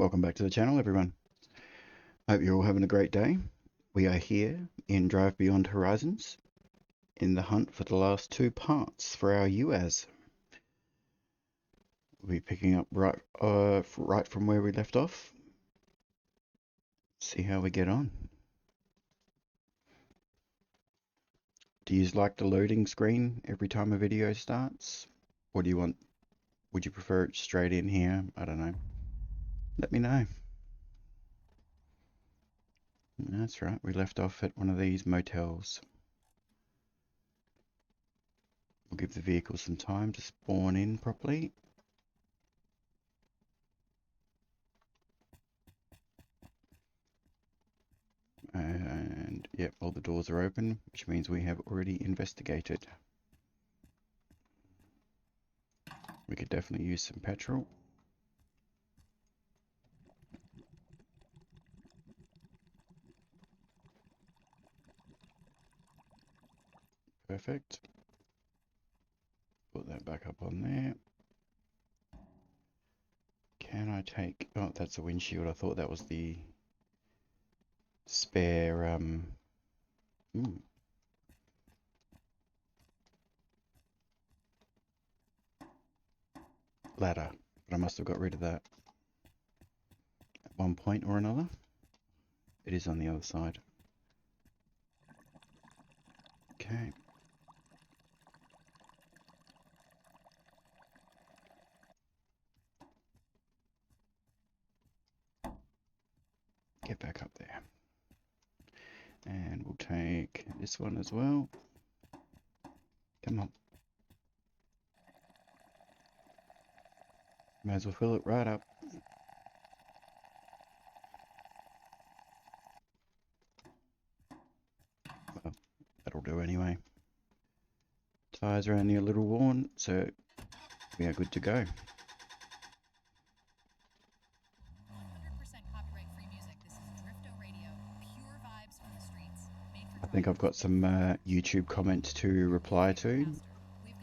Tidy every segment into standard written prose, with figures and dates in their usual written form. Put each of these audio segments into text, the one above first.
Welcome back to the channel, everyone. Hope you're all having a great day. We are here in Drive Beyond Horizons in the hunt for the last two parts for our UAZ. We'll be picking up right from where we left off. See how we get on. Do you like the loading screen every time a video starts? Or do you want, would you prefer it straight in here? I don't know. Let me know. That's right, we left off at one of these motels. We'll give the vehicle some time to spawn in properly. And yep, all the doors are open, which means we have already investigated. We could definitely use some petrol. Perfect. Put that back up on there. Can I take... Oh, that's a windshield. I thought that was the spare... ladder. But I must have got rid of that at one point or another. It is on the other side. Okay. Get back up there. And we'll take this one as well. Come on. May as well fill it right up. Well, that'll do anyway. Tires are only a little worn, so we are good to go. I think I've got some YouTube comments to reply to.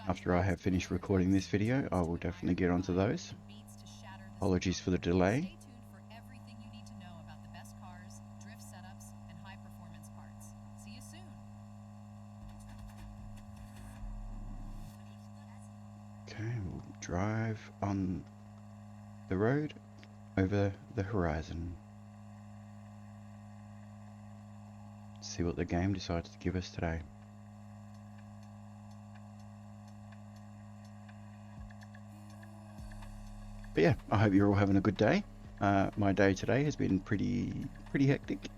After I have finished recording this video, I will definitely get onto those. Apologies for the delay. Okay, we'll drive on the road over the horizon. See what the game decides to give us today. But yeah, I hope you're all having a good day. My day today has been pretty hectic,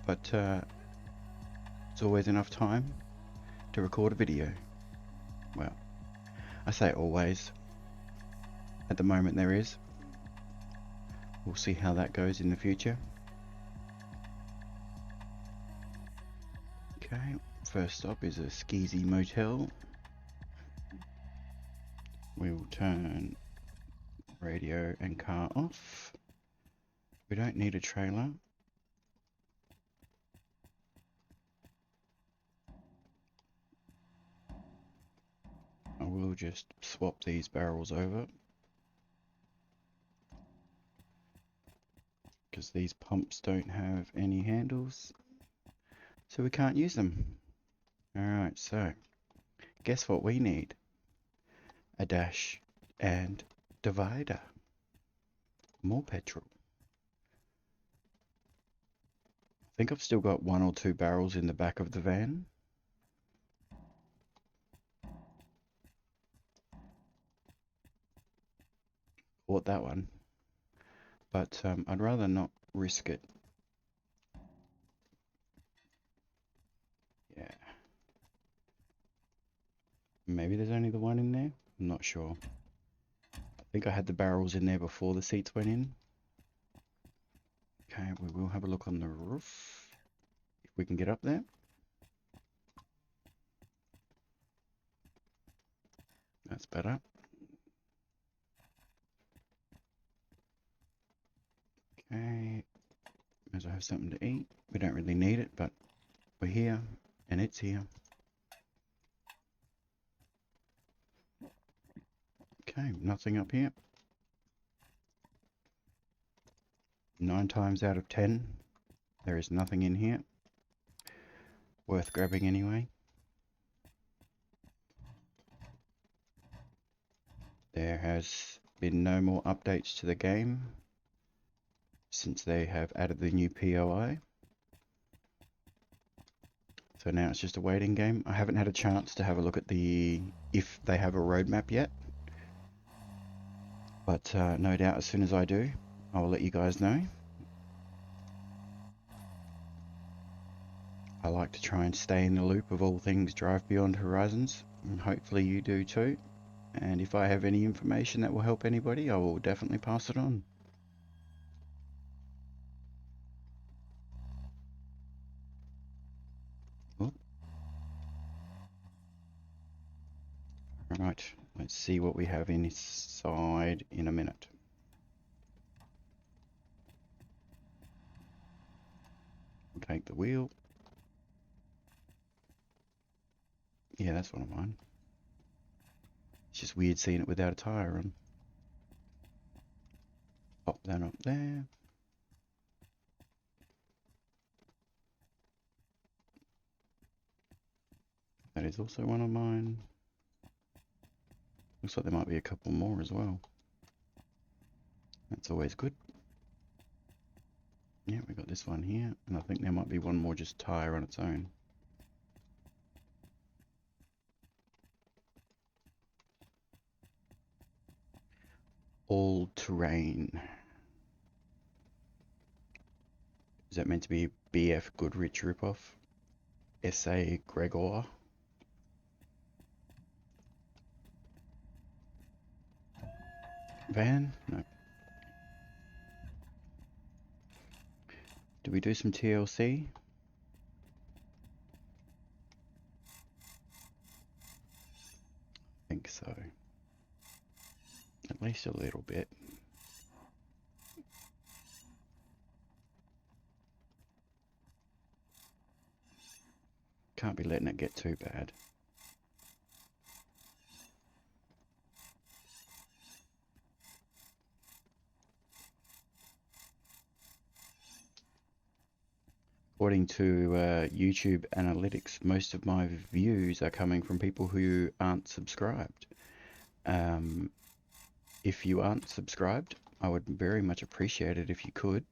but it's always enough time to record a video. Well, I say always. At the moment there is. We'll see how that goes in the future. Okay, first stop is a skeezy motel. We will turn radio and car off. We don't need a trailer. I will just swap these barrels over, because these pumps don't have any handles, so we can't use them. Alright, so guess what we need? A dash and divider. More petrol. I think I've still got 1 or 2 barrels in the back of the van. Bought that one, but I'd rather not risk it. Yeah. Maybe there's only the one in there? I'm not sure. I think I had the barrels in there before the seats went in. Okay, we will have a look on the roof, if we can get up there. That's better. Okay, as I have something to eat. We don't really need it, but we're here, and it's here. Okay, nothing up here. 9 times out of 10, there is nothing in here worth grabbing anyway. There has been no more updates to the game since they have added the new POI. So now it's just a waiting game. I haven't had a chance to have a look at if they have a roadmap yet. But no doubt as soon as I do, I will let you guys know. I like to try and stay in the loop of all things Drive Beyond Horizons, and hopefully you do too. And if I have any information that will help anybody, I will definitely pass it on. Right, let's see what we have inside in a minute. We'll take the wheel. Yeah, that's one of mine. It's just weird seeing it without a tyre on. Pop that up there. That is also one of mine. Looks like there might be a couple more as well. That's always good. Yeah, we got this one here, and I think there might be one more just tyre on its own. All terrain. Is that meant to be BF Goodrich ripoff? SA Gregor? Van? No. Do we do some TLC? I think so. At least a little bit. Can't be letting it get too bad. According to YouTube analytics, most of my views are coming from people who aren't subscribed. If you aren't subscribed, I would very much appreciate it if you could.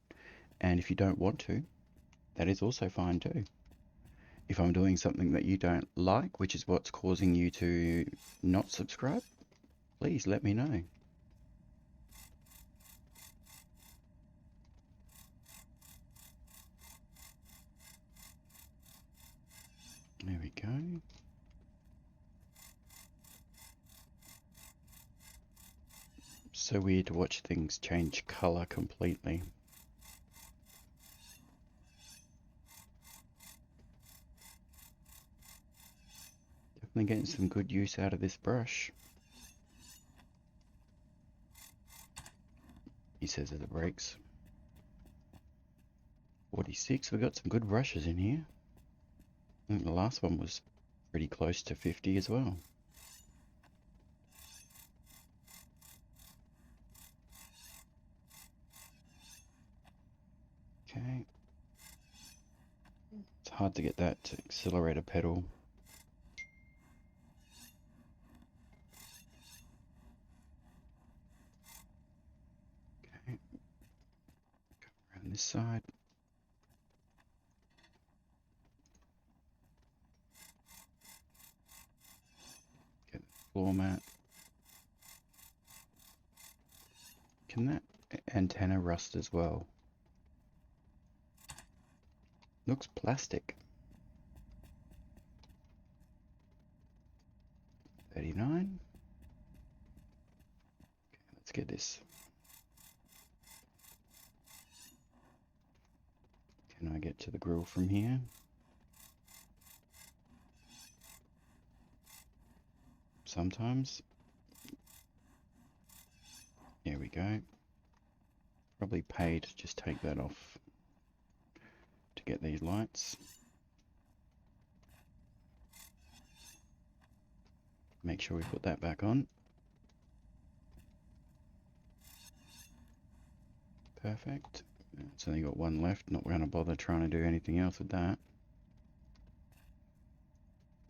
And if you don't want to, that is also fine too. If I'm doing something that you don't like, which is what's causing you to not subscribe, please let me know. There we go. So weird to watch things change color completely. Definitely getting some good use out of this brush. He says as it breaks. 46, we got some good brushes in here. I think the last one was pretty close to 50 as well. Okay. It's hard to get that accelerator pedal. Okay. Go around this side. Get the floor mat. Can that antenna rust as well? Looks plastic. 39. Okay, let's get this. Can I get to the grill from here? Sometimes. There we go. Probably pay to just take that off to get these lights. Make sure we put that back on. Perfect. It's only got one left. Not going to bother trying to do anything else with that.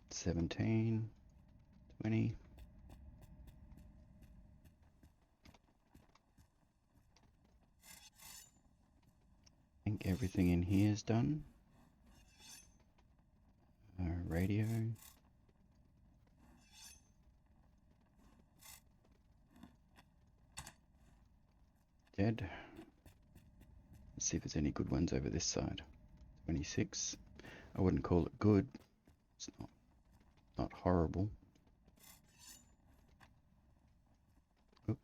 17, 20. I think everything in here is done. Radio. Dead. Let's see if there's any good ones over this side. 26. I wouldn't call it good. It's not horrible. Oop.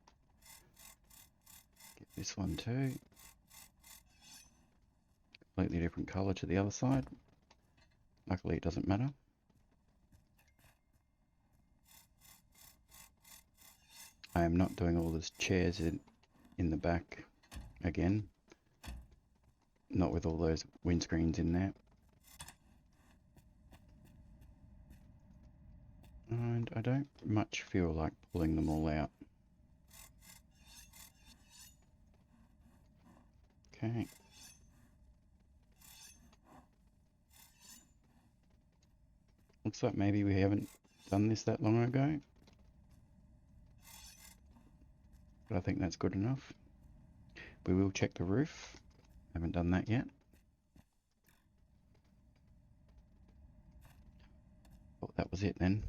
Get this one too. Completely different colour to the other side. Luckily it doesn't matter. I am not doing all those chairs in the back again. Not with all those windscreens in there. And I don't much feel like pulling them all out. Okay. Looks like maybe we haven't done this that long ago. But I think that's good enough. We will check the roof. Haven't done that yet. Oh, that was it then.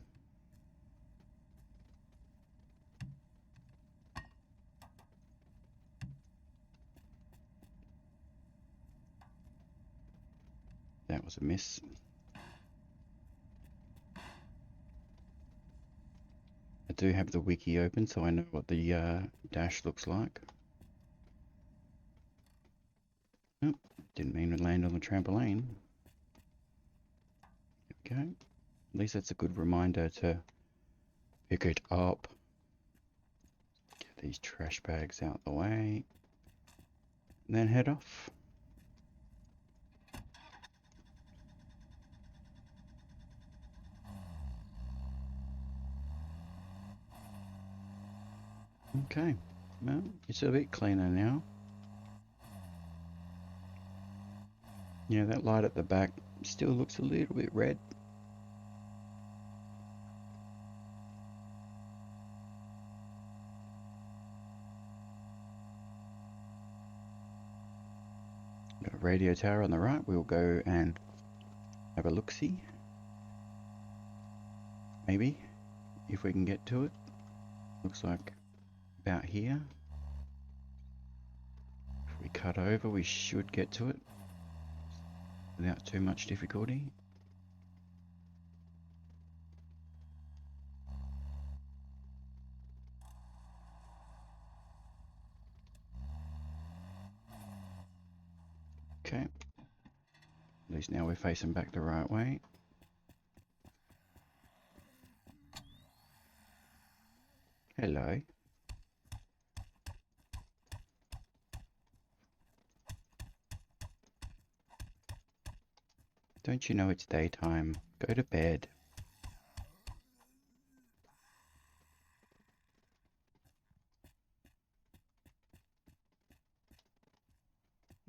That was a miss. I do have the wiki open, so I know what the dash looks like. Oh, didn't mean to land on the trampoline. There we go. At least that's a good reminder to pick it up. Get these trash bags out the way. And then head off. Okay, well, it's a bit cleaner now. Yeah, that light at the back still looks a little bit red. Got a radio tower on the right. We'll go and have a look-see. Maybe, if we can get to it. Looks like about here. If we cut over, we should get to it without too much difficulty. Okay. At least now we're facing back the right way. Hello. Don't you know it's daytime? Go to bed.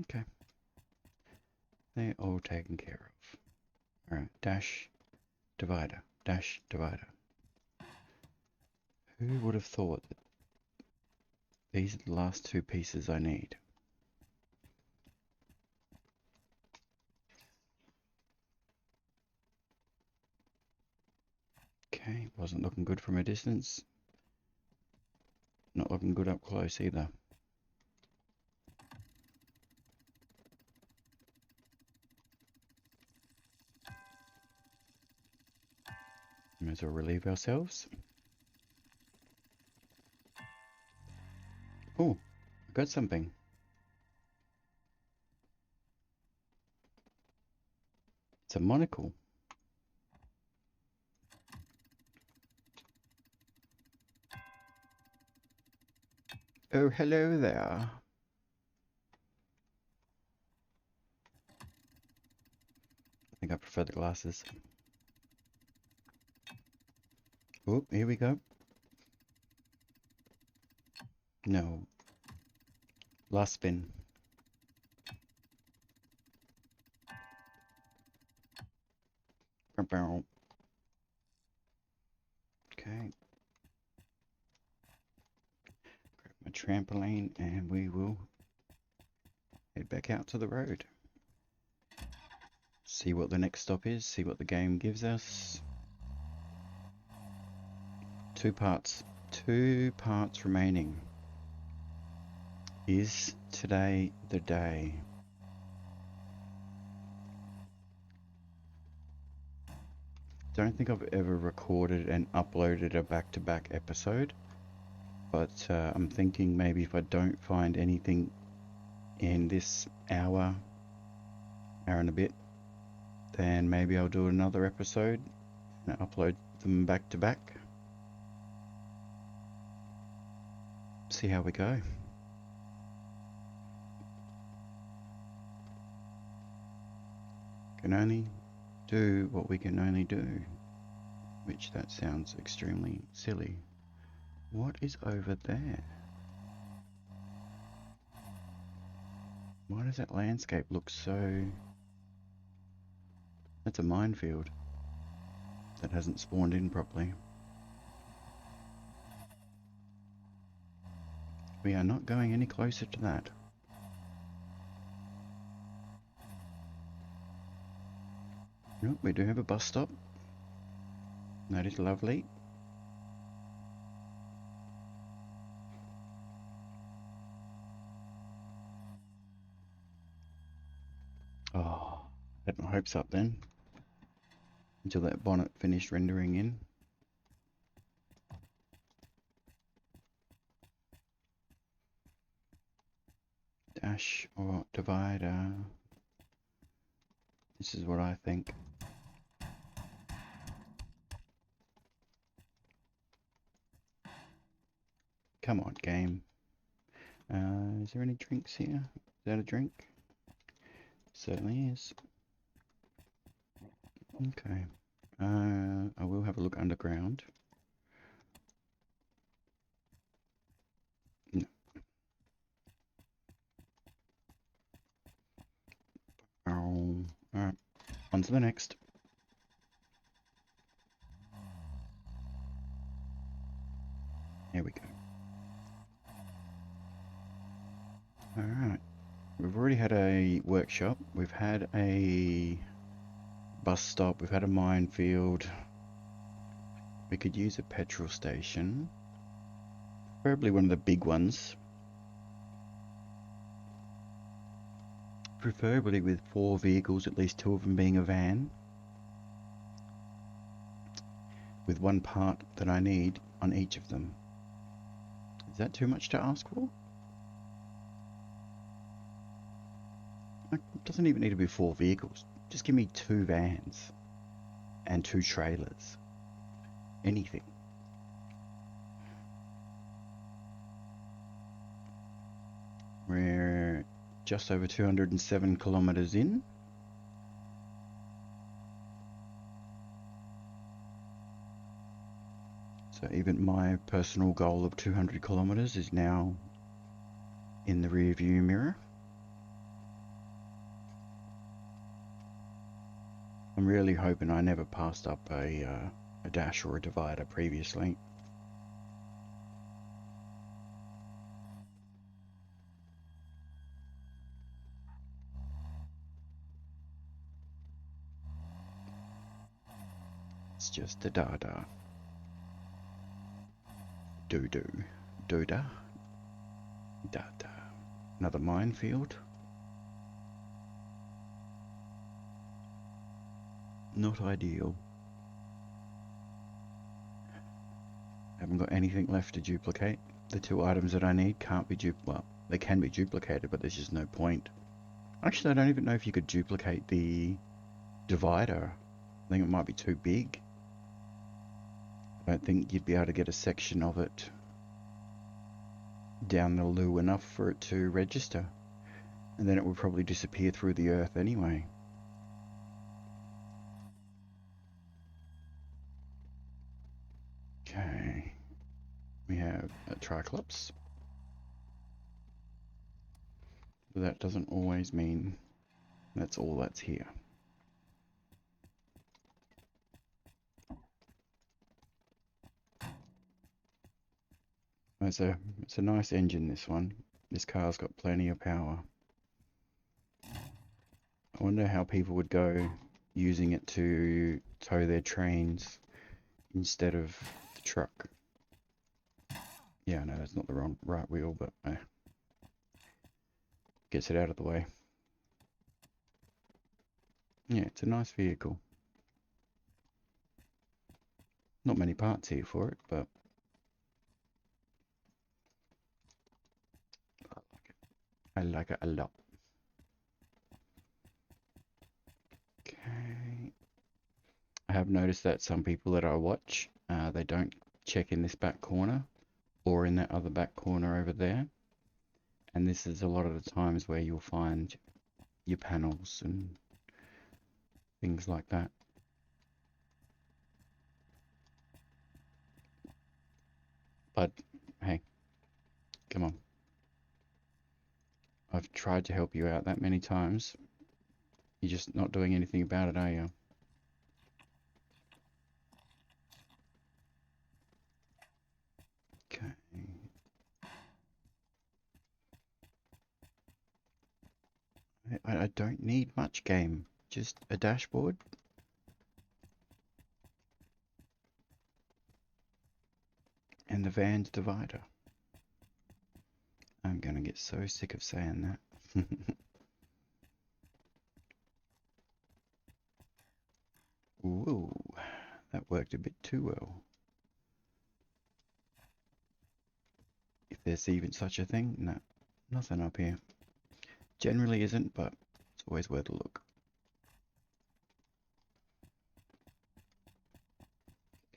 Okay. They're all taken care of. Alright, dash, divider, dash, divider. Who would have thought that these are the last two pieces I need? Okay, wasn't looking good from a distance. Not looking good up close either. May as well relieve ourselves. Oh, I got something. It's a monocle. Oh, hello there. I think I prefer the glasses. Oh, here we go. No. Last spin. barrel. Okay. Grab my trampoline and we will head back out to the road. See what the next stop is, see what the game gives us. 2 parts. 2 parts remaining. Is today the day? Don't think I've ever recorded and uploaded a back-to-back episode, but I'm thinking maybe if I don't find anything in this hour and a bit, then maybe I'll do another episode and upload them back to back. See how we go. Can only do what we can only do, which that sounds extremely silly. What is over there? Why does that landscape look so... That's a minefield that hasn't spawned in properly. We are not going any closer to that. Nope, we do have a bus stop. That is lovely. Oh, had my hopes up then. Until that bonnet finished rendering in. Dash or divider. This is what I think. Come on, game. Is there any drinks here? Is that a drink? Certainly is. Okay. I will have a look underground. No. Oh, alright. On to the next. Here we go. Alright. We've already had a workshop. We've had a bus stop. We've had a minefield. We could use a petrol station. Preferably one of the big ones. Preferably with 4 vehicles, at least 2 of them being a van. With 1 part that I need on each of them. Is that too much to ask for? It doesn't even need to be 4 vehicles. Just give me 2 vans and 2 trailers. Anything. We're just over 207 kilometers in. So even my personal goal of 200 kilometers is now in the rear view mirror. I'm really hoping I never passed up a dash or a divider previously. It's just a dada. Doo-doo. Dooda. Dada. Another minefield. Not ideal. Haven't got anything left to duplicate. The 2 items that I need can't be well, they can be duplicated, but there's just no point. Actually, I don't even know if you could duplicate the divider. I think it might be too big. I don't think you'd be able to get a section of it down the loo enough for it to register. And then it would probably disappear through the earth anyway. Okay. We have a Triclops. But that doesn't always mean that's all that's here. It's a nice engine, this one. This car's got plenty of power. I wonder how people would go using it to tow their trains instead of the truck. Yeah, no, that's not the right wheel, but gets it out of the way. Yeah, it's a nice vehicle. Not many parts here for it, but I like it. I like it a lot. Okay. I have noticed that some people that I watch, they don't check in this back corner or in that other back corner over there. And this is a lot of the times where you'll find your panels and things like that. But hey, come on. I've tried to help you out that many times. You're just not doing anything about it, are you? Okay. I don't need much game. Just a dashboard. And the van's divider. I'm gonna get so sick of saying that. Ooh, that worked a bit too well. If there's even such a thing, no, nothing up here. Generally isn't, but it's always worth a look.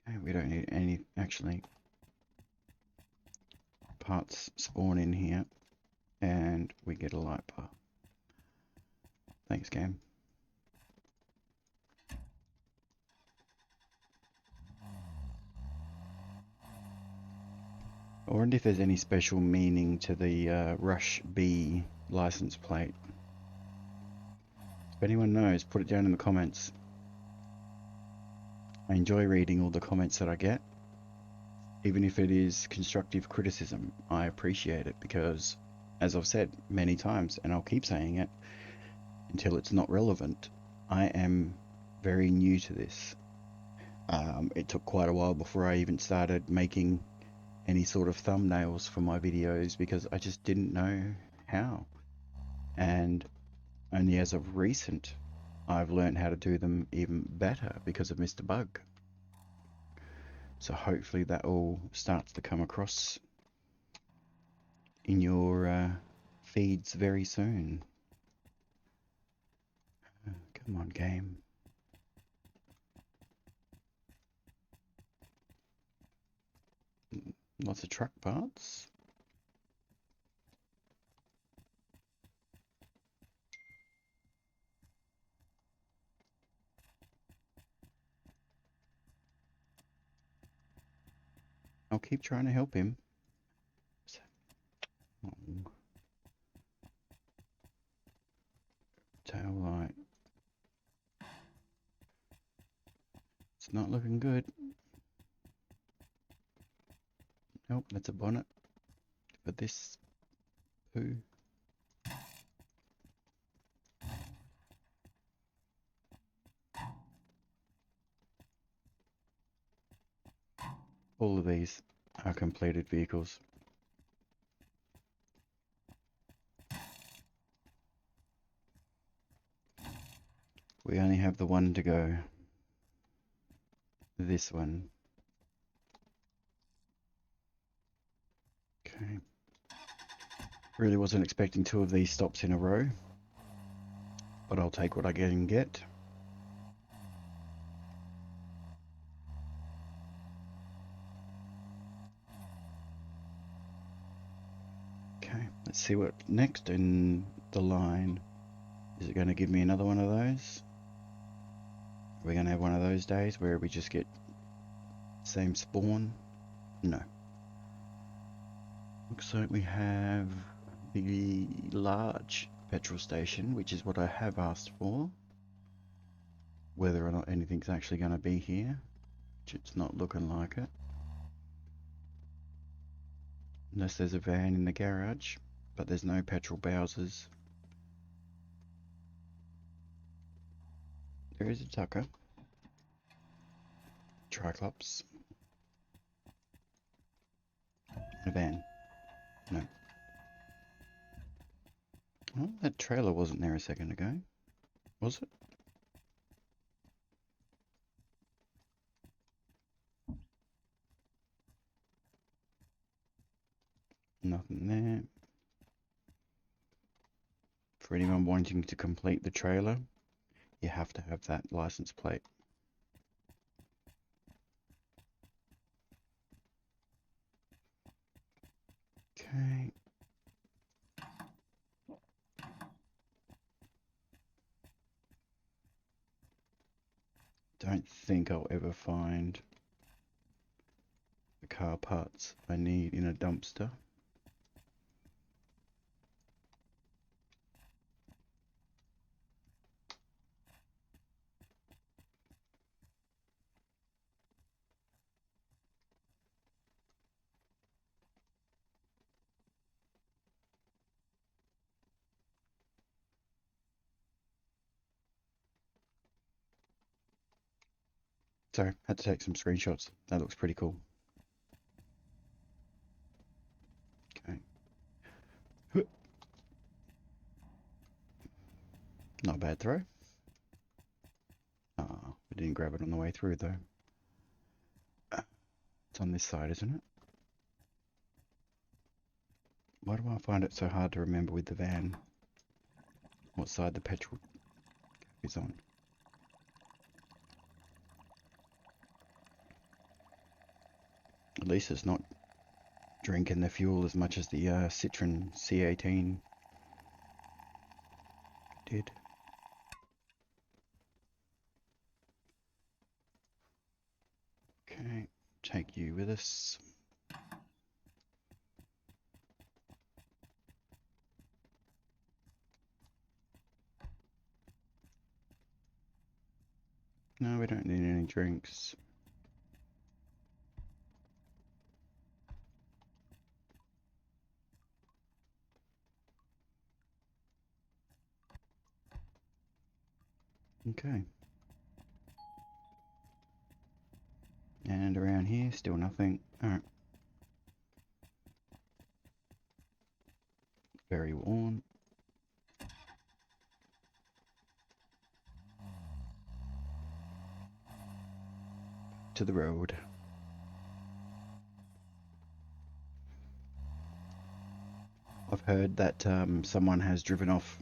Okay, we don't need any, actually. Parts spawn in here, and we get a light bar. Thanks, game. I wonder if there's any special meaning to the Rush B license plate. If anyone knows, put it down in the comments. I enjoy reading all the comments that I get. Even if it is constructive criticism, I appreciate it because, as I've said many times, and I'll keep saying it until it's not relevant, I am very new to this. It took quite a while before I even started making any sort of thumbnails for my videos because I just didn't know how. And only as of recent, I've learned how to do them even better because of Mr. Bug. So hopefully that all starts to come across in your feeds very soon. Come on, game. Lots of truck parts. I'll keep trying to help him. Oh. Tail light. It's not looking good. Nope, that's a bonnet. But this poo. All of these are completed vehicles. We only have the one to go. This one. Okay. Really wasn't expecting 2 of these stops in a row, but I'll take what I can get. Okay, let's see what next in the line. Is it going to give me another one of those? Are we going to have one of those days where we just get same spawn? No. Looks like we have the large petrol station, which is what I have asked for. Whether or not anything's actually going to be here, which it's not looking like it. Unless there's a van in the garage, but there's no petrol Bowsers. There is a Tucker. Triclops. A van. No. Oh, that trailer wasn't there a second ago. Was it? Nothing there. For anyone wanting to complete the trailer, you have to have that license plate. Okay. Don't think I'll ever find the car parts I need in a dumpster. So, had to take some screenshots. That looks pretty cool. Okay. Not a bad throw. Ah, we didn't grab it on the way through though. It's on this side, isn't it? Why do I find it so hard to remember with the van what side the petrol cap is on? At least it's not drinking the fuel as much as the Citroen C18 did. Okay, take you with us. No, we don't need any drinks. Okay. And around here, still nothing. Alright. Very worn. To the road. I've heard that someone has driven off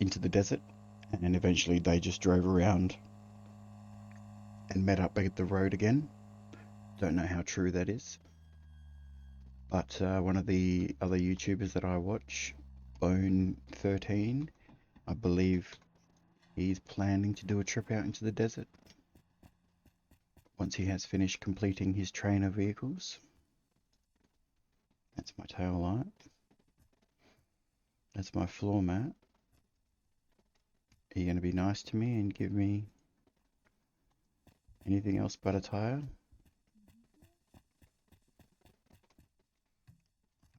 into the desert and eventually they just drove around and met up at the road again. Don't know how true that is. But one of the other YouTubers that I watch, Bone13, I believe he's planning to do a trip out into the desert once he has finished completing his train of vehicles. That's my tail light. That's my floor mat. Are you going to be nice to me and give me anything else but a tire?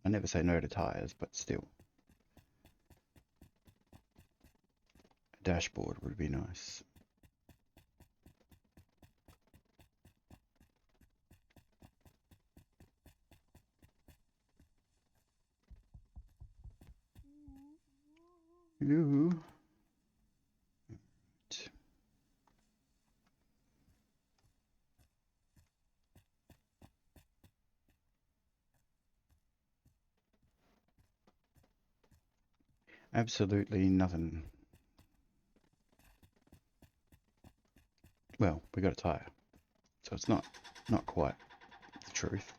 I never say no to tires, but still. A dashboard would be nice. Ooh. Right. Absolutely nothing. Well, we got a tire, so it's not quite the truth.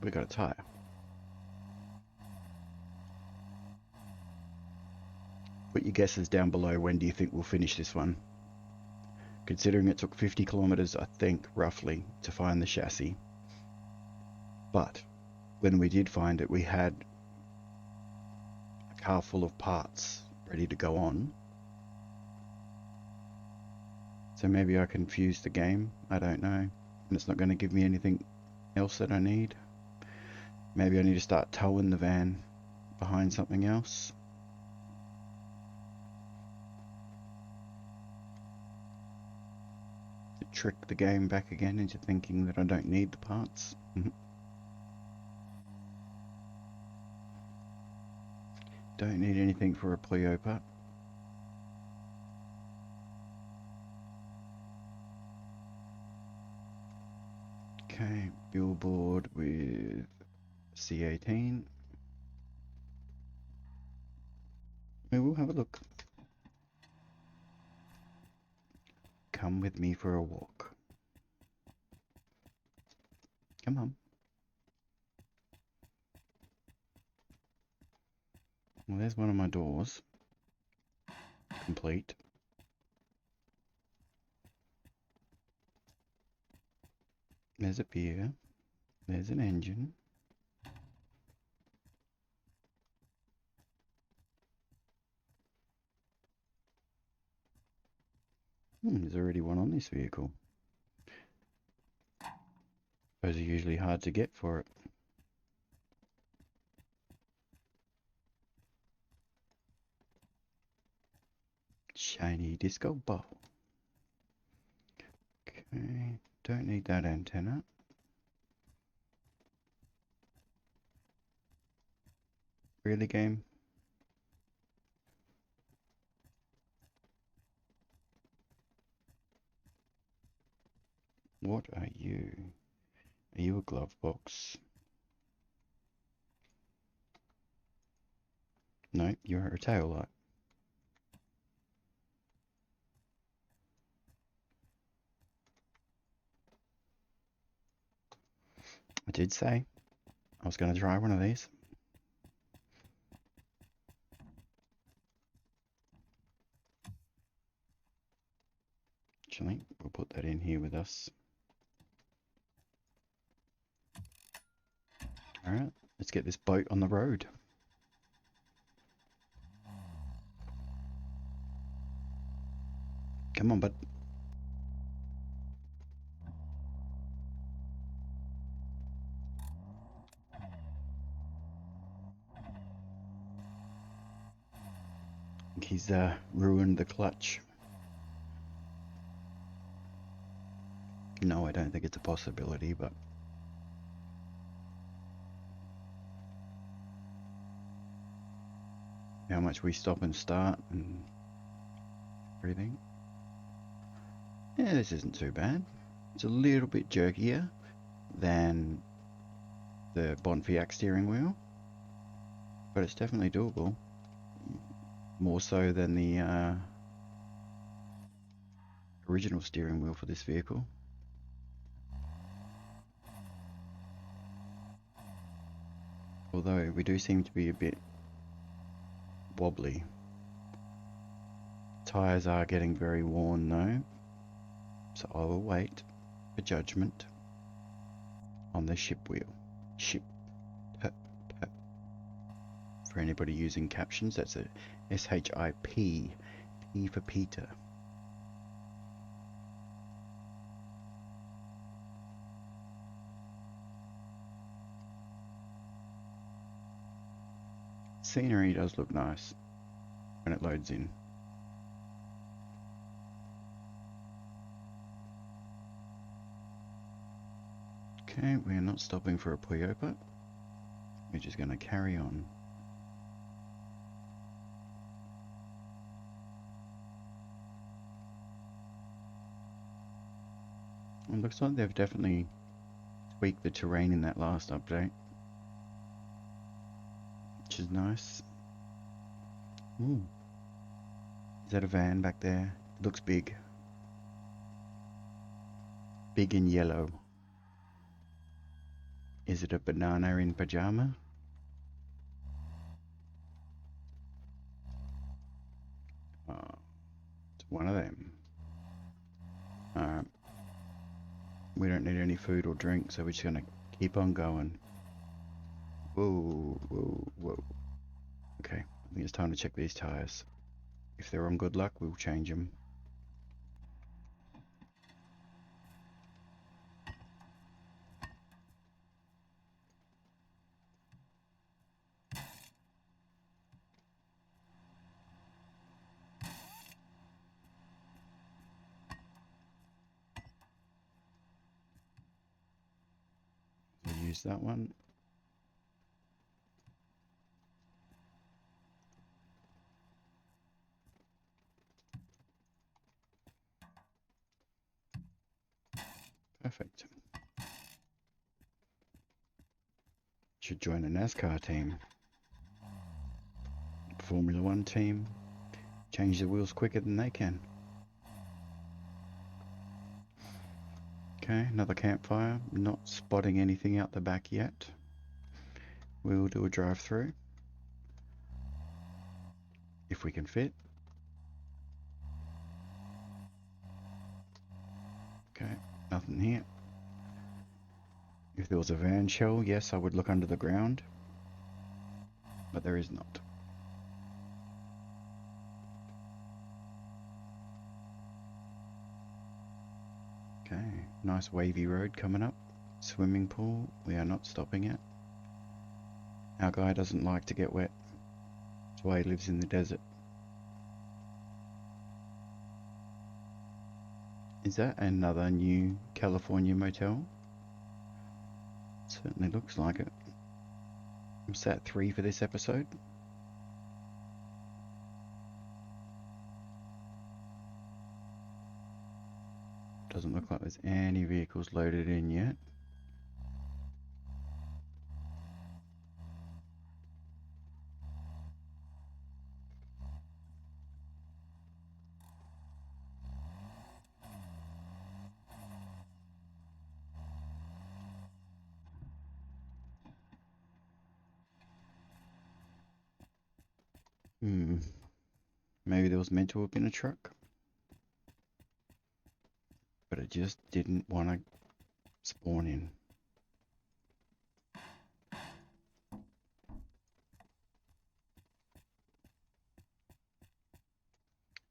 We got a tire. Put your guesses down below. When do you think we'll finish this one? Considering it took 50 kilometers, I think, roughly, to find the chassis. But when we did find it, we had a car full of parts ready to go on. So maybe I confused the game. I don't know. And it's not going to give me anything else that I need. Maybe I need to start towing the van behind something else. To trick the game back again into thinking that I don't need the parts. Don't need anything for a Cleopa. Okay, billboard with C18. We will have a look. Come with me for a walk. Come on. Well, there's one of my doors. Complete. There's a pier. There's an engine. There's already one on this vehicle. Those are usually hard to get for it. Shiny disco ball. Okay, don't need that antenna. Really, game? What are you? Are you a glove box? No, you're a tail light. I did say I was going to try one of these. Actually, we'll put that in here with us. Alright, let's get this boat on the road. Come on, bud. He's ruined the clutch. No, I don't think it's a possibility, but how much we stop and start and everything. Yeah, this isn't too bad. It's a little bit jerkier than the Bonfiac steering wheel, but it's definitely doable. More so than the original steering wheel for this vehicle. Although we do seem to be a bit wobbly. Tyres are getting very worn though, so I will wait for judgment on the ship wheel. Ship. For anybody using captions, that's a S-H-I-P. P for Peter. Scenery does look nice when it loads in. Okay, we're not stopping for a Puyopa. We're just going to carry on. It looks like they've definitely tweaked the terrain in that last update, which is nice. Ooh. Is that a van back there? It looks big. Big and yellow. Is it a banana in pajama? It's one of them. Alright. We don't need any food or drink, so we're just gonna keep on going. Whoa, whoa, whoa. Okay, I think it's time to check these tires. If they're on good luck, we'll change them. use that one. Perfect. Should join a NASCAR team. Formula One team. Change the wheels quicker than they can. Okay, another campfire. Not spotting anything out the back yet. We'll do a drive through. If we can fit. Okay, nothing here. If there was a van shell, yes, I would look under the ground. But there is not. Okay, nice wavy road coming up. Swimming pool, we are not stopping it. Our guy doesn't like to get wet. That's why he lives in the desert. Is that another new California motel? Certainly looks like it. Was that 3 for this episode? Doesn't look like there's any vehicles loaded in yet. Maybe there was meant to have been a truck. But it just didn't want to spawn in.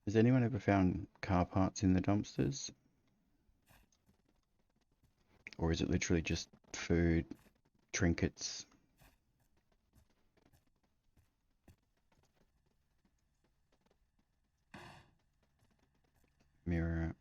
Has anyone ever found car parts in the dumpsters? Or is it literally just food, trinkets? Mirror.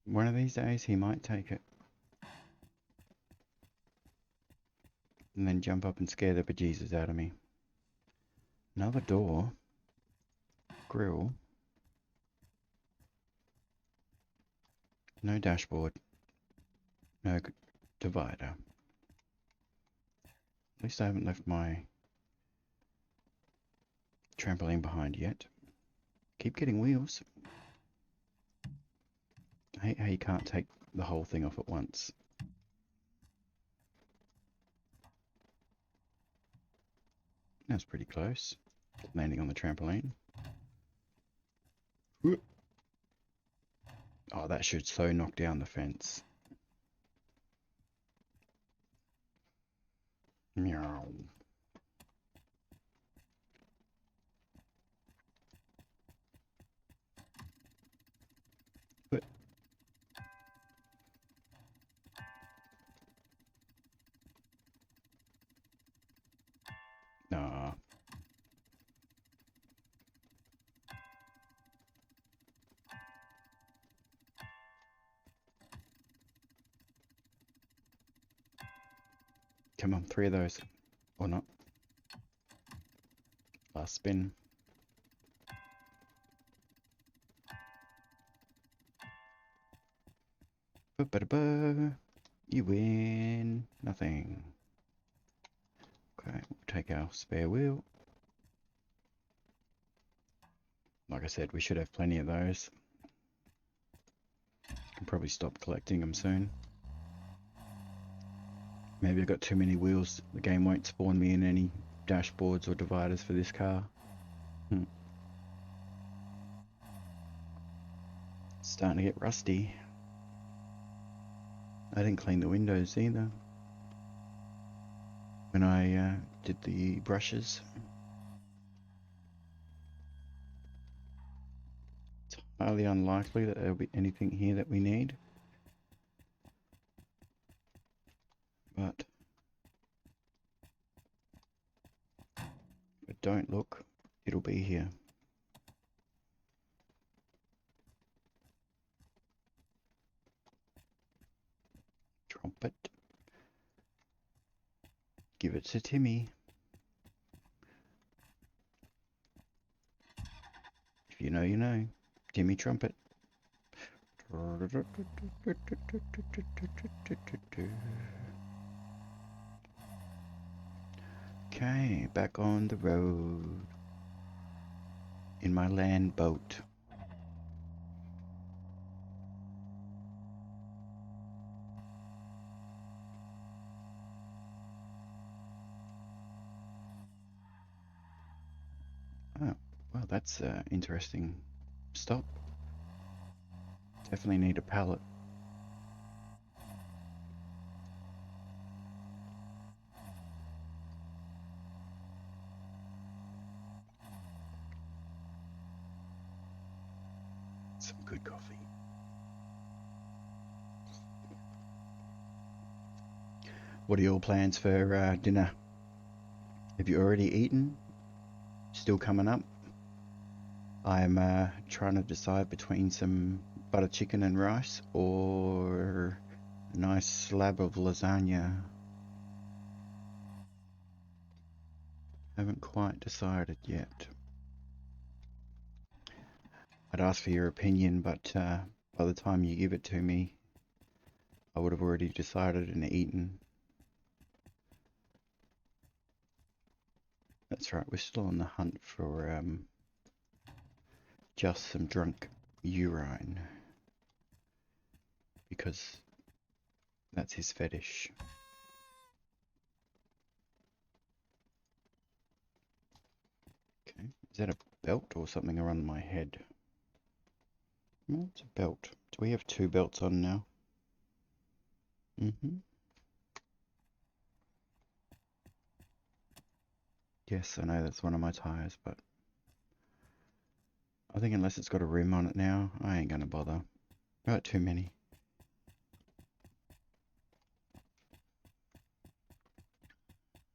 One of these days he might take it. And then jump up and scare the bejesus out of me. Another door. Grill. No dashboard. No divider. At least I haven't left my trampoline behind yet. Keep getting wheels. I hate how you can't take the whole thing off at once. That's pretty close. Landing on the trampoline. Oh, that should so knock down the fence. Meow. But nah. Come on, 3 of those. Or not. Last spin. Ba-ba-da-ba. You win. Nothing. Okay, we'll take our spare wheel. Like I said, we should have plenty of those. Can probably stop collecting them soon. Maybe I've got too many wheels. The game won't spawn me in any dashboards or dividers for this car. It's starting to get rusty. I didn't clean the windows either when I did the brushes. It's highly unlikely that there'll be anything here that we need. But if I don't look, it'll be here. Trumpet. Give it to Timmy. If you know, you know. Timmy Trumpet. Okay, back on the road. In my land boat. Oh, well, that's an interesting stop. Definitely need a pallet. Some good coffee. What are your plans for dinner? Have you already eaten? Still coming up? I'm trying to decide between some butter chicken and rice or a nice slab of lasagna. Haven't quite decided yet. I'd ask for your opinion, but by the time you give it to me, I would have already decided and eaten. That's right, we're still on the hunt for just some drunk urine, because that's his fetish. Okay, is that a belt or something around my head? No, it's a belt. Do we have two belts on now? Yes, I know that's one of my tires, but I think unless it's got a rim on it now, I ain't gonna bother. Got too many.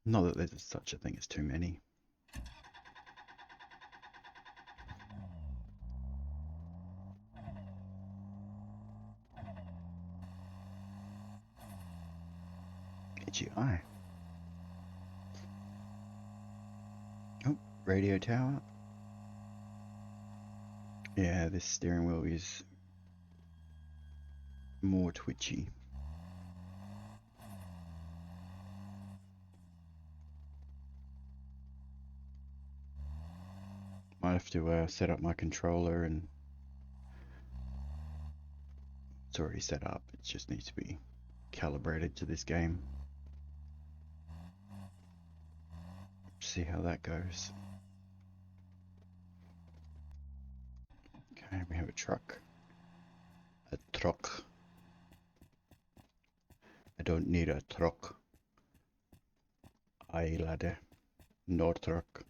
Not that there's such a thing as too many. Itchy eye. Oh, radio tower. Yeah, this steering wheel is more twitchy. Might have to set up my controller, and it's already set up. It just needs to be calibrated to this game. See how that goes. Okay, we have a truck. A truck. I don't need a truck. Aye, laddie. No truck.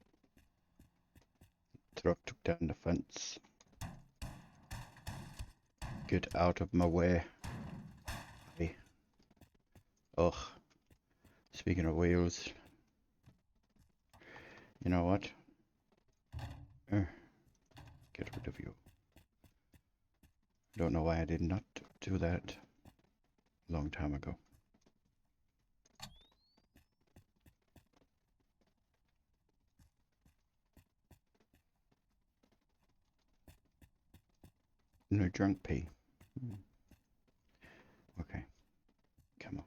Truck took down the fence. Get out of my way. Aye. Ugh. Speaking of wheels. You know what? Get rid of you. Don't know why I did not do that a long time ago. No drunk pee. Okay. Come on.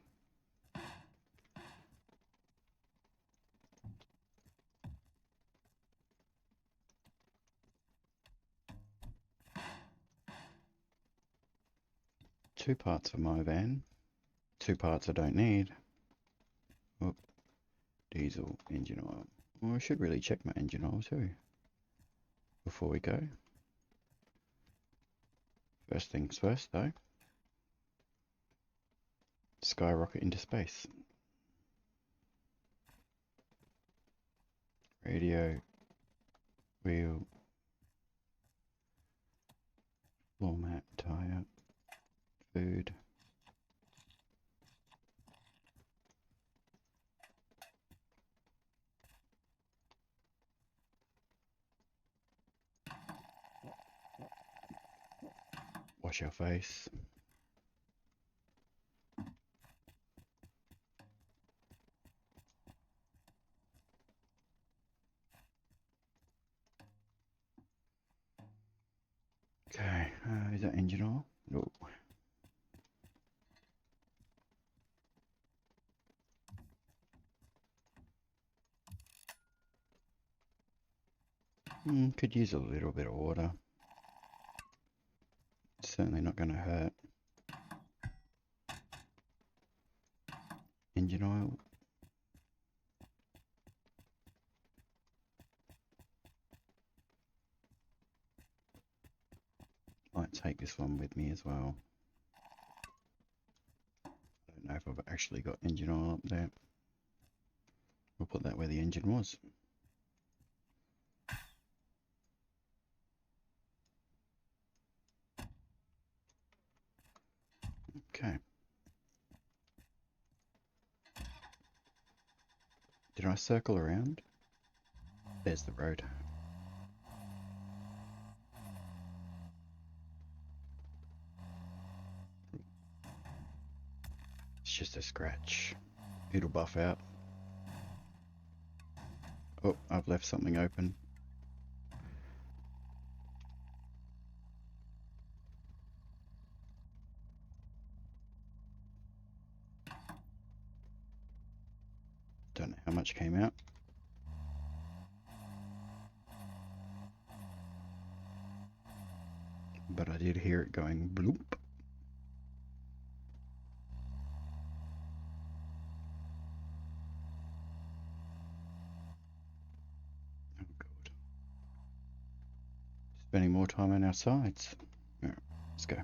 Two parts for my van. Two parts I don't need. Oh, diesel, engine oil. Well, I should really check my engine oil too before we go. First things first though. Skyrocket into space. Radio, wheel, floor mat, tire, food. Wash your face. Okay, is that engine oil? No. Could use a little bit of water. Certainly not going to hurt. Engine oil. Might take this one with me as well. I don't know if I've actually got engine oil up there. We'll put that where the engine was. Okay. Did I circle around? There's the road. It's just a scratch. It'll buff out. Oh, I've left something open. Don't know how much came out. But I did hear it going bloop. Oh god. Spending more time on our sides. Alright, let's go.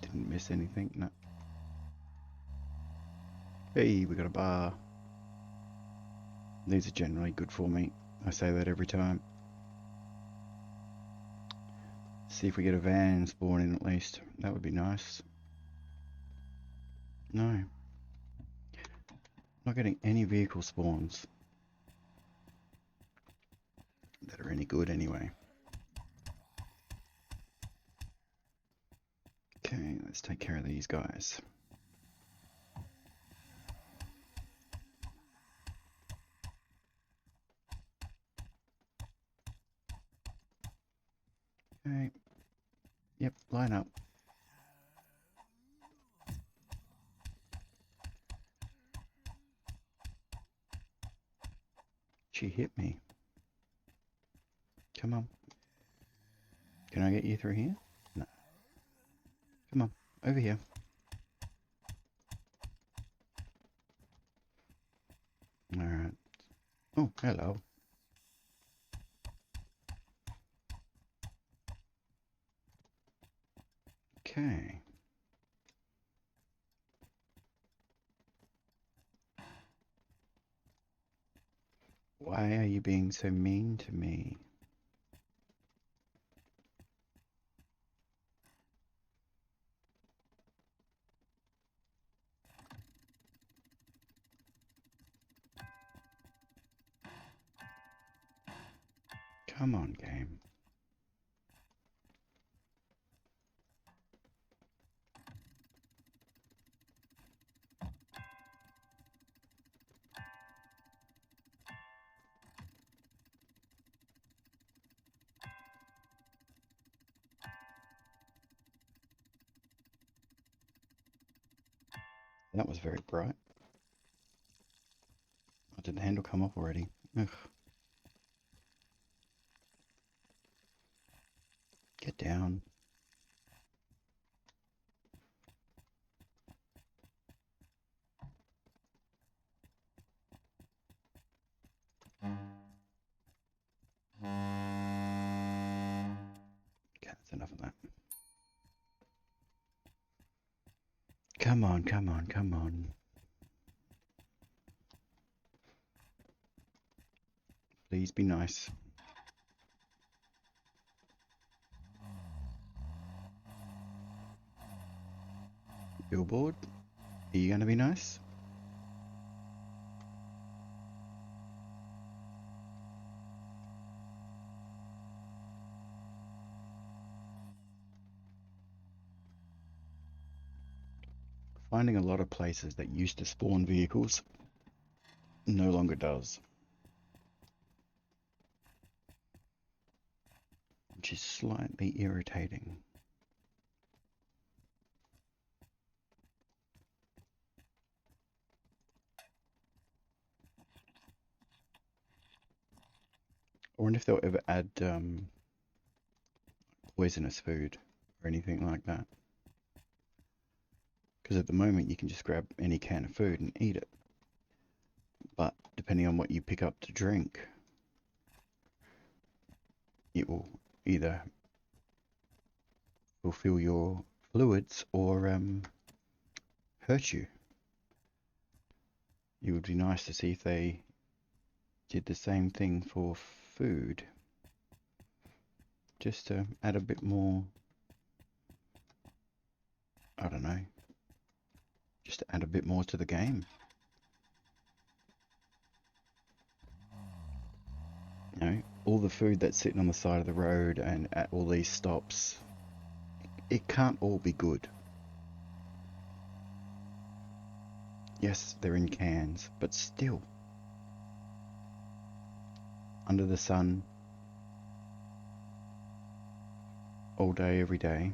Didn't miss anything, no. Hey, we got a bar. These are generally good for me. I say that every time. See if we get a van spawn in at least. That would be nice. No. Not getting any vehicle spawns that are any good anyway. Okay, let's take care of these guys. Okay. Yep, line up. She hit me. Come on. Can I get you through here? No. Come on, over here. Alright. Oh, hello. Okay. Why are you being so mean to me? Come on, game. That was very bright. Oh, did the handle come off already? Ugh. Get down. Okay, that's enough of that. Come on, come on, come on. Please be nice. Billboard, are you going to be nice? Finding a lot of places that used to spawn vehicles no longer does, which is slightly irritating. I wonder if they'll ever add poisonous food or anything like that. Because at the moment you can just grab any can of food and eat it. But depending on what you pick up to drink, it will either fulfill your fluids or hurt you. It would be nice to see if they did the same thing for food. Just to add a bit more, I don't know, just to add a bit more to the game. You know, all the food that's sitting on the side of the road and at all these stops, it can't all be good. Yes, they're in cans, but still, under the sun, all day, every day.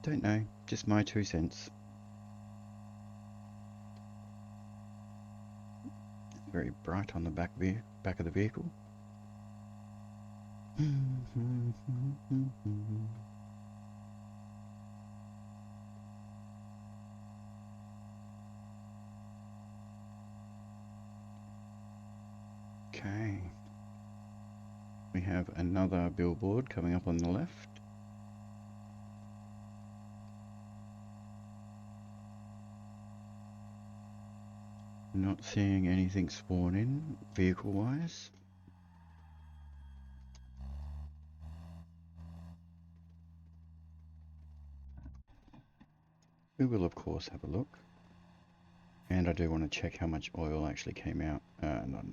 Don't know, just my 2 cents. Very bright on the back of the vehicle. Okay. We have another billboard coming up on the left. Not seeing anything spawn in vehicle-wise. We will of course have a look. And I do want to check how much oil actually came out. Not enough.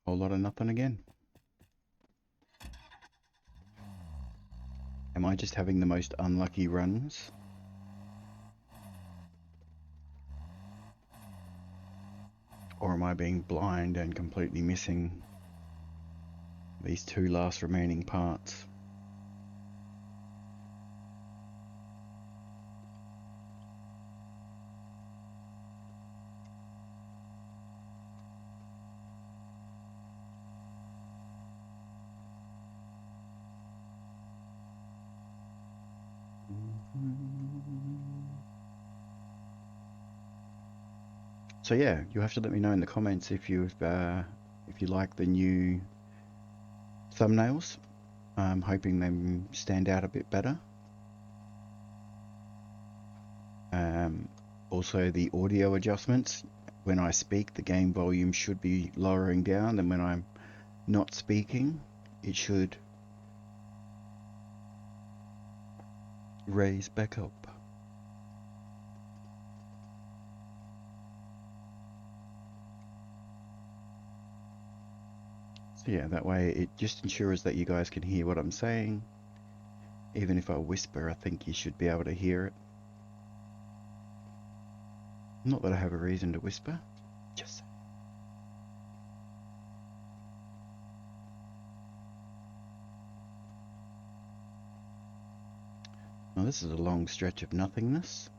Whole lot of nothing again. Am I just having the most unlucky runs? Or am I being blind and completely missing these 2 last remaining parts? So yeah, you have to let me know in the comments if you like the new thumbnails. I'm hoping they stand out a bit better. Also the audio adjustments. When I speak, the game volume should be lowering down, and when I'm not speaking, it should raise back up. So yeah, that way it just ensures that you guys can hear what I'm saying. Even if I whisper, I think you should be able to hear it. Not that I have a reason to whisper, just saying. Now this is a long stretch of nothingness.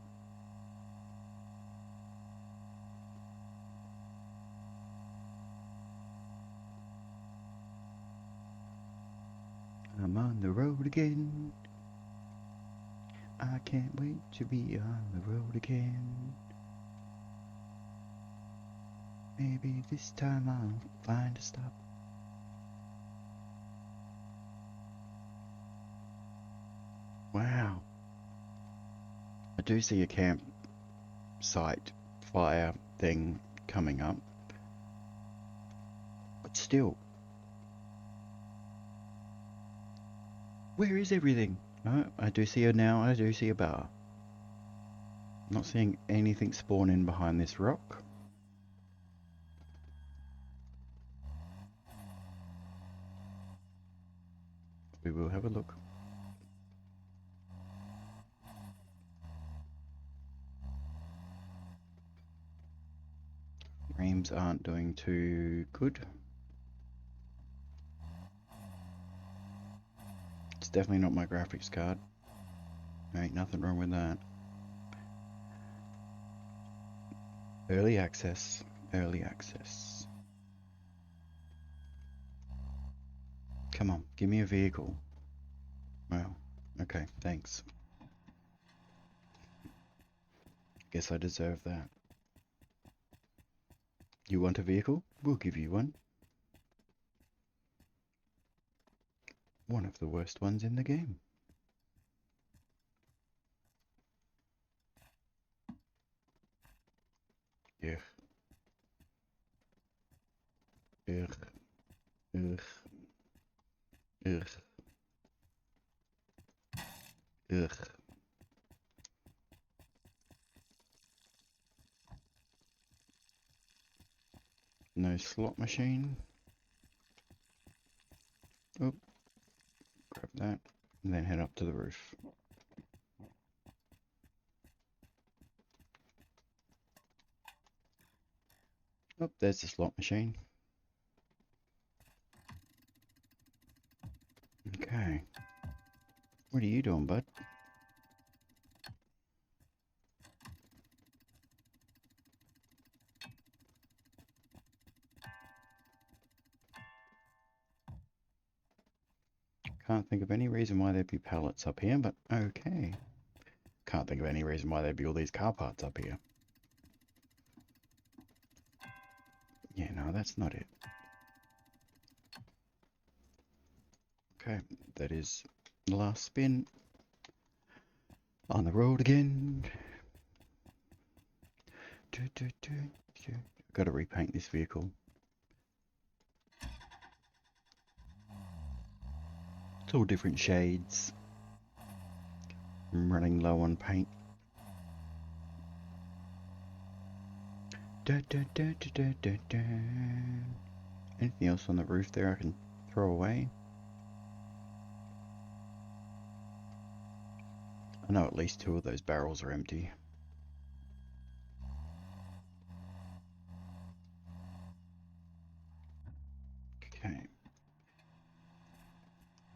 I'm on the road again. I can't wait to be on the road again. Maybe this time I'll find a stop. Wow. I do see a campsite fire thing coming up. But still. Where is everything? Oh, I do see it now. I do see a bar. Not seeing anything spawn in behind this rock. We will have a look. Frames aren't doing too good. It's definitely not my graphics card. There ain't nothing wrong with that. Early access. Early access. Come on, give me a vehicle. Well, okay, thanks. Guess I deserve that. You want a vehicle? We'll give you one. One of the worst ones in the game. Ugh. Ugh. Ugh. Ugh. Ugh. No slot machine. Oh, grab that and then head up to the roof. Oh, there's the slot machine. Okay. What are you doing, bud? Can't think of any reason why there'd be pallets up here, but okay. Can't think of any reason why there'd be all these car parts up here. Yeah, no, that's not it. Okay, that is the last spin. On the road again. Got to repaint this vehicle. It's all different shades. I'm running low on paint. Anything else on the roof there I can throw away? I know at least 2 of those barrels are empty. Okay.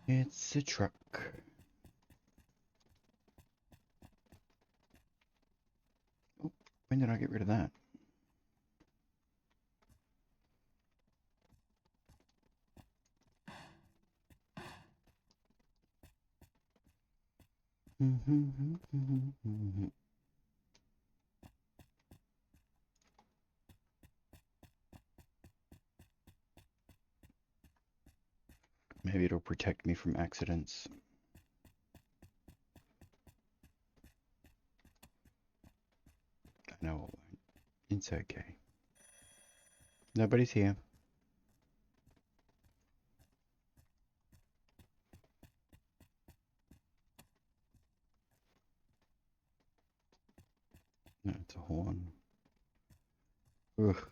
It's a truck. Oh, when did I get rid of that? Maybe it'll protect me from accidents. No, it won't. It's okay. Nobody's here. No, it's a horn. Ugh.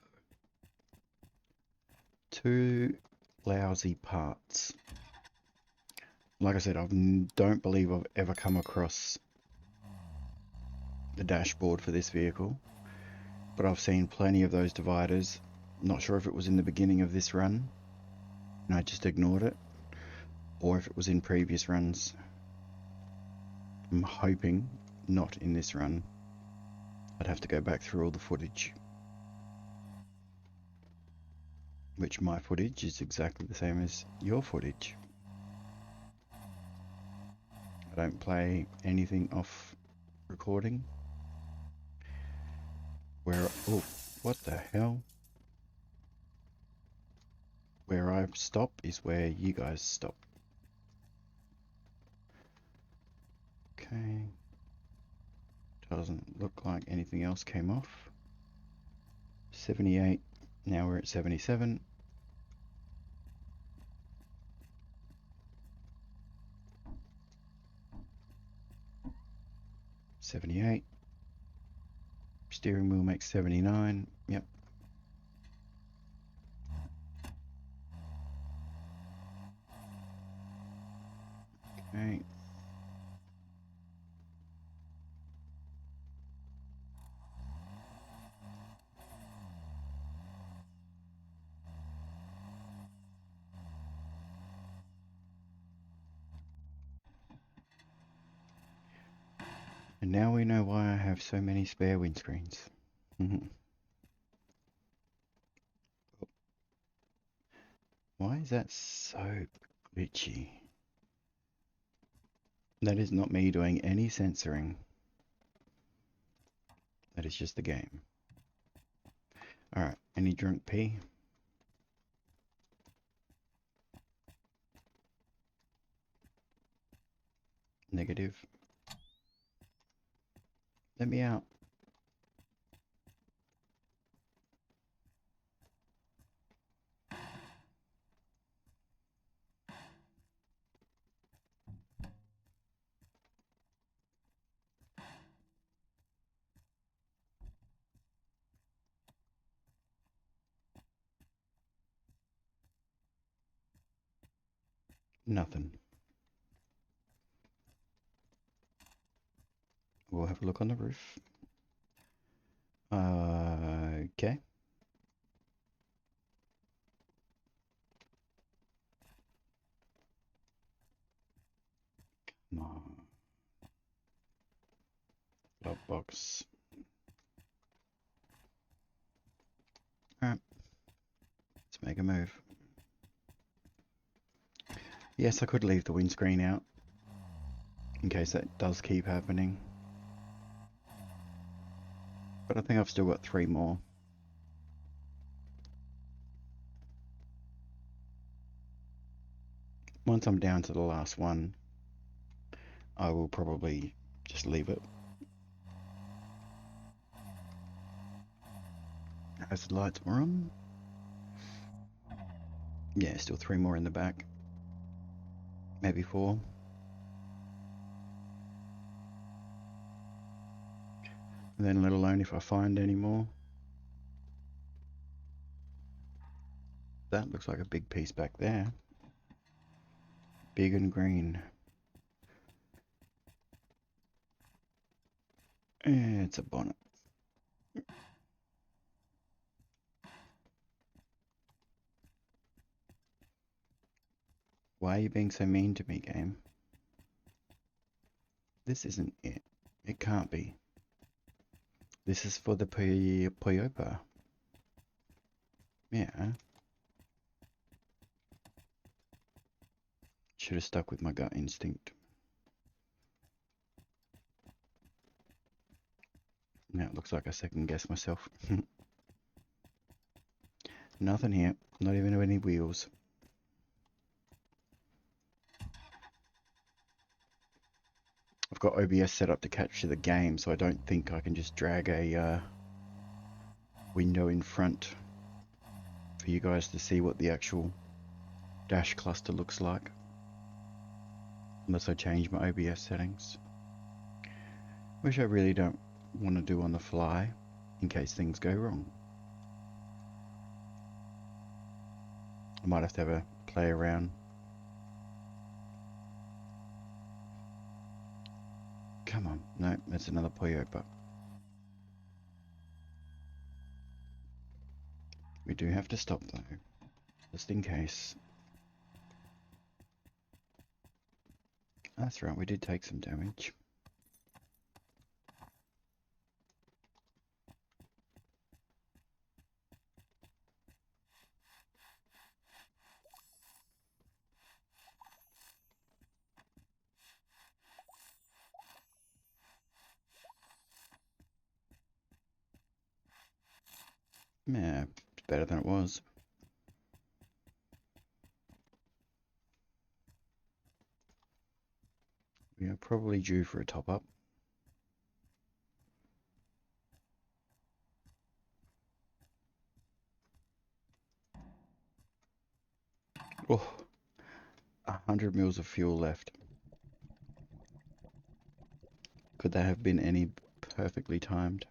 2 lousy parts. Like I said, I don't believe I've ever come across the dashboard for this vehicle, but I've seen plenty of those dividers. Not sure if it was in the beginning of this run and I just ignored it, or if it was in previous runs. I'm hoping not in this run. I'd have to go back through all the footage, which my footage is exactly the same as your footage. I don't play anything off recording. Oh, what the hell? where I stop is where you guys stop. Okay. Doesn't look like anything else came off. 78. Now we're at 77. 78. Steering wheel makes 79. Yep. Okay. And now we know why I have so many spare windscreens. Why is that so glitchy? That is not me doing any censoring. That is just the game. Alright, any drunk pee? Negative. Let me out. Nothing. We'll have a look on the roof. Okay. Come on. Glove box. Alright. Let's make a move. Yes, I could leave the windscreen out in case that does keep happening. But I think I've still got 3 more. Once I'm down to the last one, I will probably just leave it. As the lights were on. Yeah, still 3 more in the back. Maybe 4. And then let alone if I find any more. That looks like a big piece back there. Big and green. It's a bonnet. Why are you being so mean to me, game? This isn't it. It can't be. This is for the Poyopa. Yeah. Should have stuck with my gut instinct. Now it looks like I second guessed myself. Nothing here. Not even any wheels. I've got OBS set up to capture the game, so I don't think I can just drag a window in front for you guys to see what the actual dash cluster looks like. Unless I change my OBS settings. Which I really don't want to do on the fly, in case things go wrong. I might have to have a play around. Come on, no, that's another Poyopa. We do have to stop though, just in case. That's right, we did take some damage. Yeah, it's better than it was. We are probably due for a top up. Oh, 100 mils of fuel left. Could that have been any perfectly timed?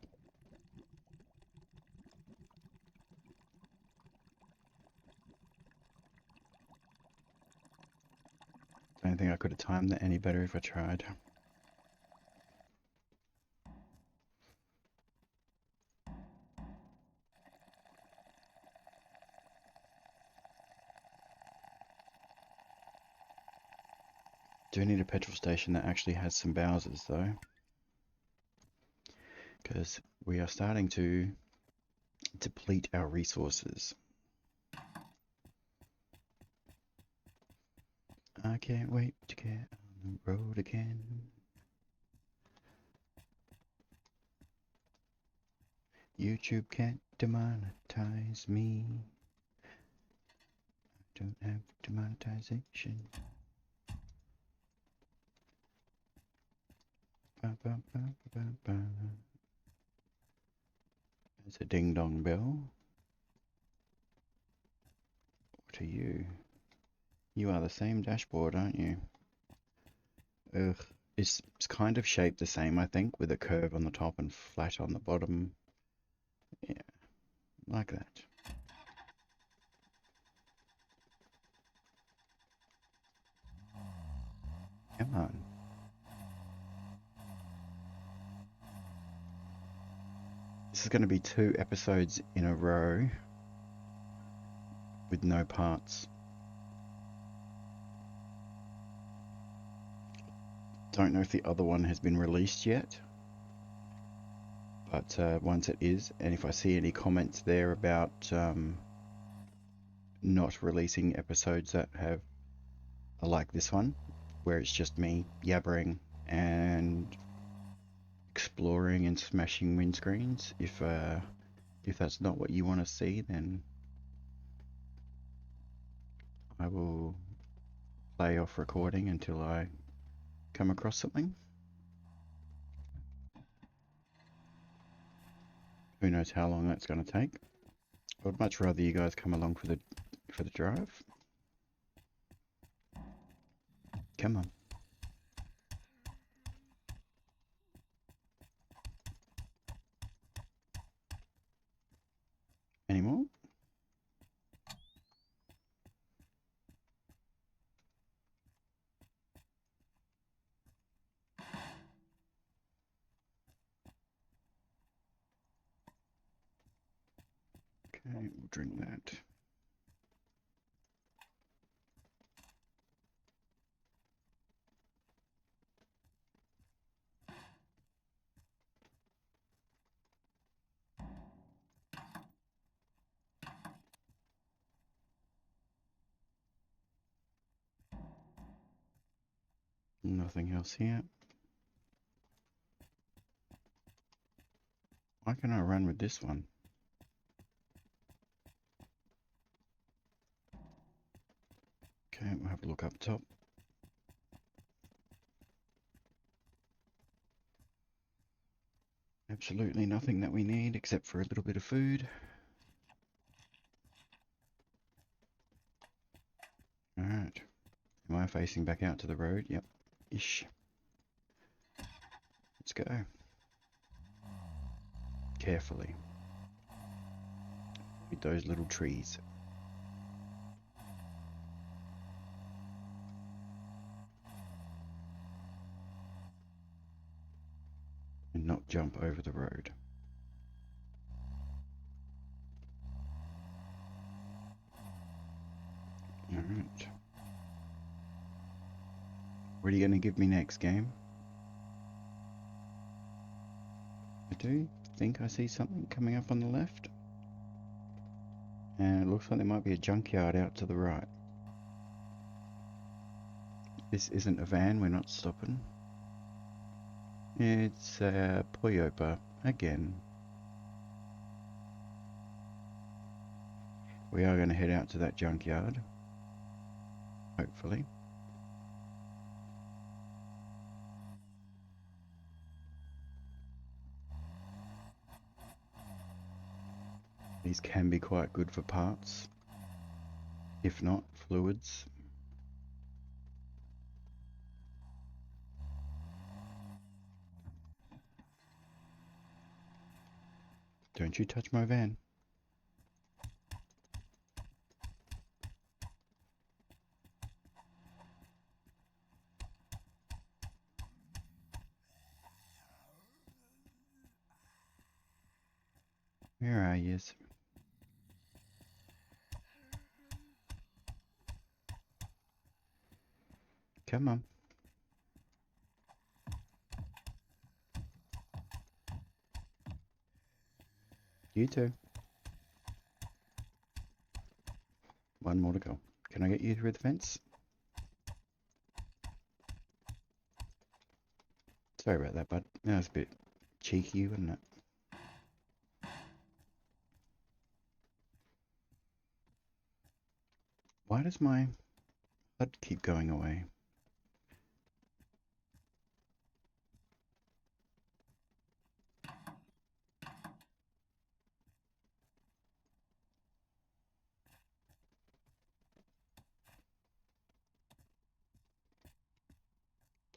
I don't think I could have timed that any better if I tried. Do need a petrol station that actually has some Bowsers though, because we are starting to deplete our resources. I can't wait to get on the road again. YouTube can't demonetize me. I don't have demonetization. Ba, ba, ba, ba, ba. There's a ding dong bell. What are you? You are the same dashboard, aren't you? Ugh. It's kind of shaped the same, I think, with a curve on the top and flat on the bottom. Yeah, like that. Come on. This is going to be 2 episodes in a row with no parts. Don't know if the other one has been released yet, but once it is, and if I see any comments there about not releasing episodes that are like this one, where it's just me yabbering and exploring and smashing windscreens, if that's not what you want to see, then I will play off recording until I come across something. Who knows how long that's going to take. I would much rather you guys come along for the drive. Come on. Any more? Okay, we'll drink that. Nothing else here. Why can I run with this one? Okay, we'll have a look up top. Absolutely nothing that we need except for a little bit of food. Alright. Am I facing back out to the road? Yep. Ish. Let's go. Carefully. With those little trees. And not jump over the road. Alright. What are you going to give me next, game? I do think I see something coming up on the left. And it looks like there might be a junkyard out to the right. This isn't a van, we're not stopping. It's a Toyota again. We are going to head out to that junkyard. Hopefully. These can be quite good for parts, if not fluids. Don't you touch my van. Where are yous? Come on. You too. One more to go. Can I get you through the fence? Sorry about that, bud. That was a bit cheeky, wasn't it? Why does my HUD keep going away?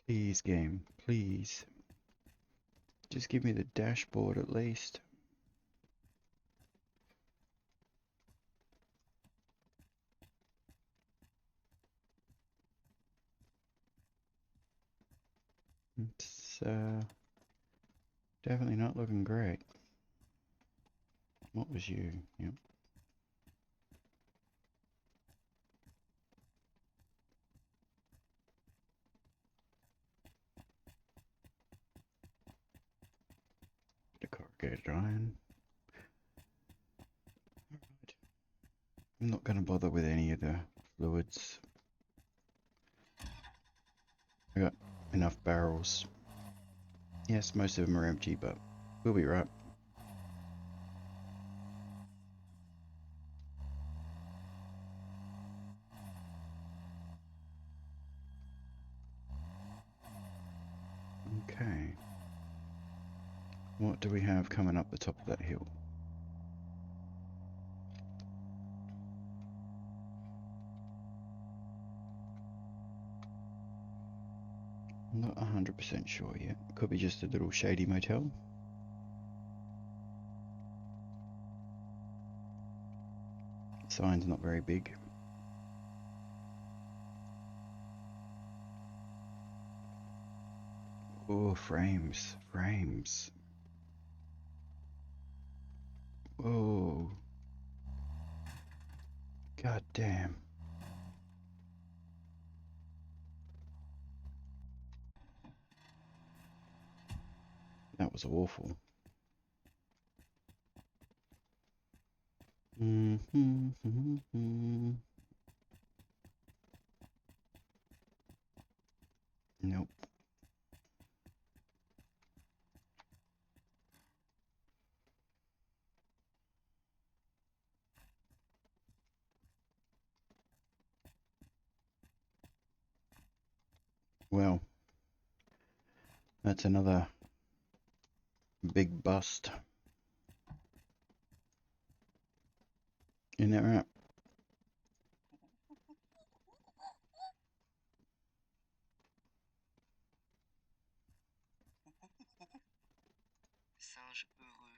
Please, game. Please. Just give me the dashboard at least. It's definitely not looking great. What was you? Yep. The corrugated iron. Alright. I'm not going to bother with any of the fluids. I got enough barrels. Yes, most of them are empty, but we'll be right. Okay. What do we have coming up the top of that hill? I'm not 100% sure yet. Could be just a little shady motel. Sign's not very big. Oh, frames. Frames. Whoa. God damn. That was awful. Nope. Well, that's another big bust. Isn't that right? Singe heureux.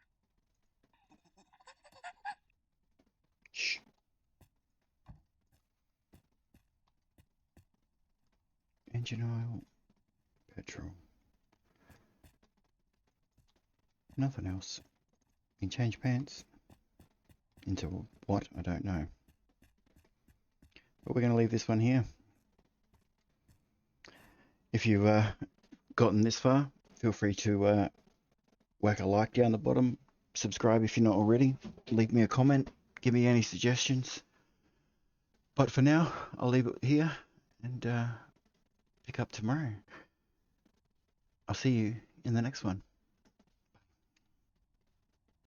Shh. Engine oil, petrol. Nothing else. You can change pants. Into what? I don't know. But we're going to leave this one here. If you've gotten this far, feel free to whack a like down the bottom. Subscribe if you're not already. Leave me a comment. Give me any suggestions. But for now, I'll leave it here and pick up tomorrow. I'll see you in the next one.